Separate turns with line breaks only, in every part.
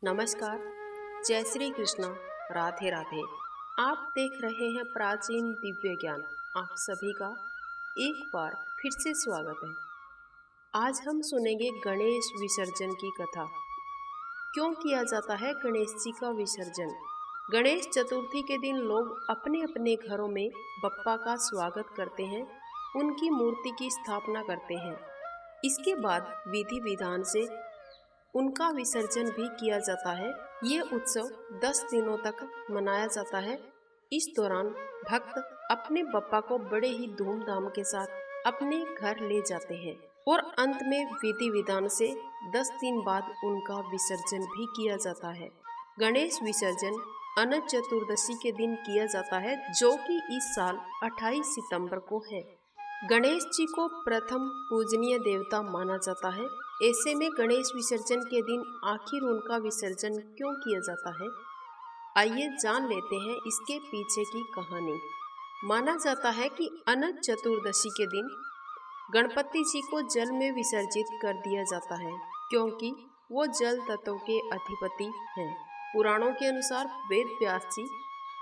नमस्कार, जय श्री कृष्णा, राधे राधे। आप देख रहे हैं प्राचीन दिव्य ज्ञान। आप सभी का एक बार फिर से स्वागत है। आज हम सुनेंगे गणेश विसर्जन की कथा। क्यों किया जाता है गणेश जी का विसर्जन? गणेश चतुर्थी के दिन लोग अपने अपने घरों में बप्पा का स्वागत करते हैं, उनकी मूर्ति की स्थापना करते हैं। इसके बाद विधि विधान से उनका विसर्जन भी किया जाता है। ये उत्सव 10 दिनों तक मनाया जाता है। इस दौरान भक्त अपने बप्पा को बड़े ही धूमधाम के साथ अपने घर ले जाते हैं और अंत में विधि विधान से 10 दिन बाद उनका विसर्जन भी किया जाता है। गणेश विसर्जन अनंत चतुर्दशी के दिन किया जाता है, जो कि इस साल 28 सितंबर को है। गणेश जी को प्रथम पूजनीय देवता माना जाता है। ऐसे में गणेश विसर्जन के दिन आखिर उनका विसर्जन क्यों किया जाता है, आइए जान लेते हैं इसके पीछे की कहानी। माना जाता है कि अनंत चतुर्दशी के दिन गणपति जी को जल में विसर्जित कर दिया जाता है, क्योंकि वो जल तत्व के अधिपति हैं। पुराणों के अनुसार वेद व्यास जी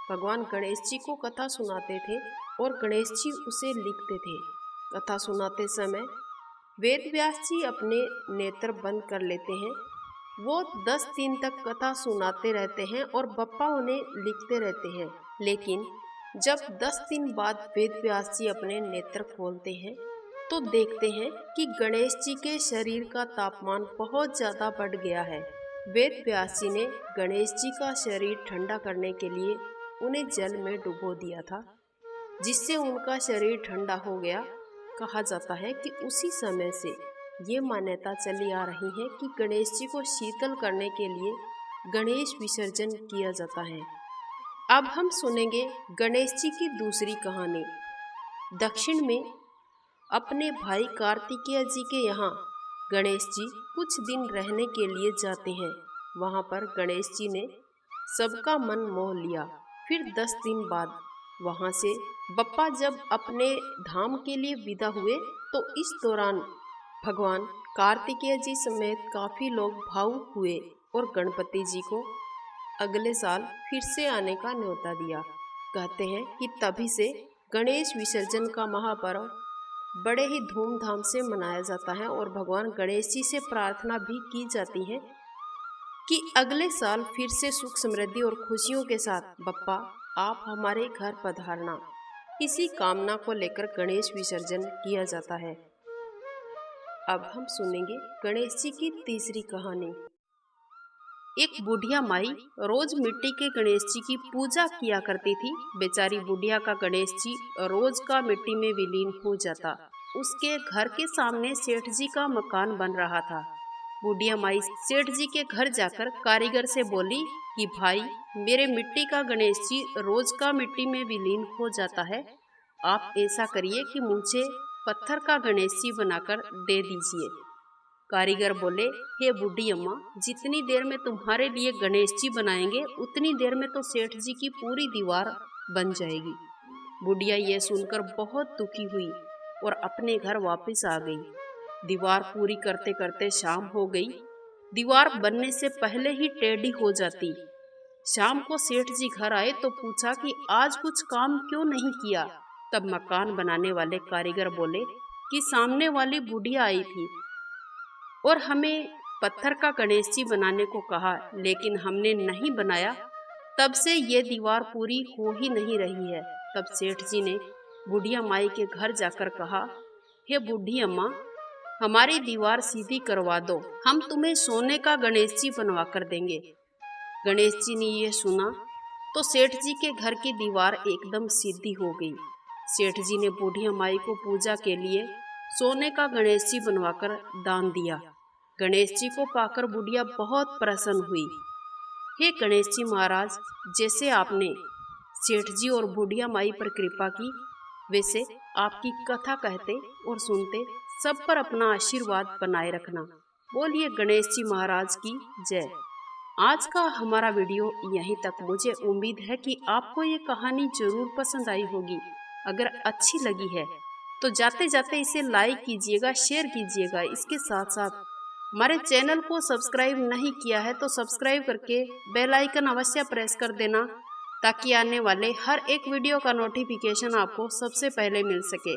भगवान गणेश जी को कथा सुनाते थे और गणेश जी उसे लिखते थे। कथा सुनाते समय वेद व्यास जी अपने नेत्र बंद कर लेते हैं। वो 10 दिन तक कथा सुनाते रहते हैं और बप्पा उन्हें लिखते रहते हैं। लेकिन जब 10 दिन बाद वेद व्यास जी अपने नेत्र खोलते हैं तो देखते हैं कि गणेश जी के शरीर का तापमान बहुत ज़्यादा बढ़ गया है। वेद व्यास जी ने गणेश जी का शरीर ठंडा करने के लिए उन्हें जल में डुबो दिया था, जिससे उनका शरीर ठंडा हो गया। कहा जाता है कि उसी समय से ये मान्यता चली आ रही है कि गणेश जी को शीतल करने के लिए गणेश विसर्जन किया जाता है। अब हम सुनेंगे गणेश जी की दूसरी कहानी। दक्षिण में अपने भाई कार्तिकेय जी के यहाँ गणेश जी कुछ दिन रहने के लिए जाते हैं। वहाँ पर गणेश जी ने सबका मन मोह लिया। फिर 10 दिन बाद वहाँ से बप्पा जब अपने धाम के लिए विदा हुए तो इस दौरान भगवान कार्तिकेय जी समेत काफ़ी लोग भावुक हुए और गणपति जी को अगले साल फिर से आने का न्योता दिया। कहते हैं कि तभी से गणेश विसर्जन का महापर्व बड़े ही धूमधाम से मनाया जाता है और भगवान गणेश जी से प्रार्थना भी की जाती है कि अगले साल फिर से सुख समृद्धि और खुशियों के साथ बप्पा आप हमारे घर पधारना। इसी कामना को लेकर गणेश विसर्जन किया जाता है। अब हम सुनेंगे गणेश जी की तीसरी कहानी। एक बुढ़िया माई रोज मिट्टी के गणेश जी की पूजा किया करती थी। बेचारी बुढ़िया का गणेश जी रोज का मिट्टी में विलीन हो जाता। उसके घर के सामने सेठ जी का मकान बन रहा था। बुढ़िया माई सेठ जी के घर जाकर कारीगर से बोली कि भाई, मेरे मिट्टी का गणेश जी रोज का मिट्टी में विलीन हो जाता है। आप ऐसा करिए कि मुझे पत्थर का गणेश जी बनाकर दे दीजिए। कारीगर बोले, हे बूढ़ी अम्मा, जितनी देर में तुम्हारे लिए गणेश जी बनाएंगे उतनी देर में तो सेठ जी की पूरी दीवार बन जाएगी। बुढ़िया ये सुनकर बहुत दुखी हुई और अपने घर वापस आ गई। दीवार पूरी करते करते शाम हो गई। दीवार बनने से पहले ही टेढ़ी हो जाती। शाम को सेठ जी घर आए तो पूछा कि आज कुछ काम क्यों नहीं किया। तब मकान बनाने वाले कारीगर बोले कि सामने वाली बुढ़िया आई थी और हमें पत्थर का गणेश जी बनाने को कहा, लेकिन हमने नहीं बनाया। तब से ये दीवार पूरी हो ही नहीं रही है। तब सेठ जी ने बुढ़िया माई के घर जाकर कहा, हे बूढ़ी अम्मा, हमारी दीवार सीधी करवा दो, हम तुम्हें सोने का गणेश जी बनवा कर देंगे। गणेश जी ने ये सुना तो सेठ जी के घर की दीवार एकदम सीधी हो गई। सेठ जी ने बूढ़िया माई को पूजा के लिए सोने का गणेश जी बनवाकर दान दिया। गणेश जी को पाकर बुढ़िया बहुत प्रसन्न हुई। हे गणेश जी महाराज, जैसे आपने सेठ जी और बुढ़िया माई पर कृपा की, वैसे आपकी कथा कहते और सुनते सब पर अपना आशीर्वाद बनाए रखना। बोलिए गणेश जी महाराज की जय। आज का हमारा वीडियो यहीं तक। मुझे उम्मीद है कि आपको ये कहानी जरूर पसंद आई होगी। अगर अच्छी लगी है तो जाते जाते इसे लाइक कीजिएगा, शेयर कीजिएगा। इसके साथ साथ हमारे चैनल को सब्सक्राइब नहीं किया है तो सब्सक्राइब करके बेल आइकन अवश्य प्रेस कर देना, ताकि आने वाले हर एक वीडियो का नोटिफिकेशन आपको सबसे पहले मिल सके।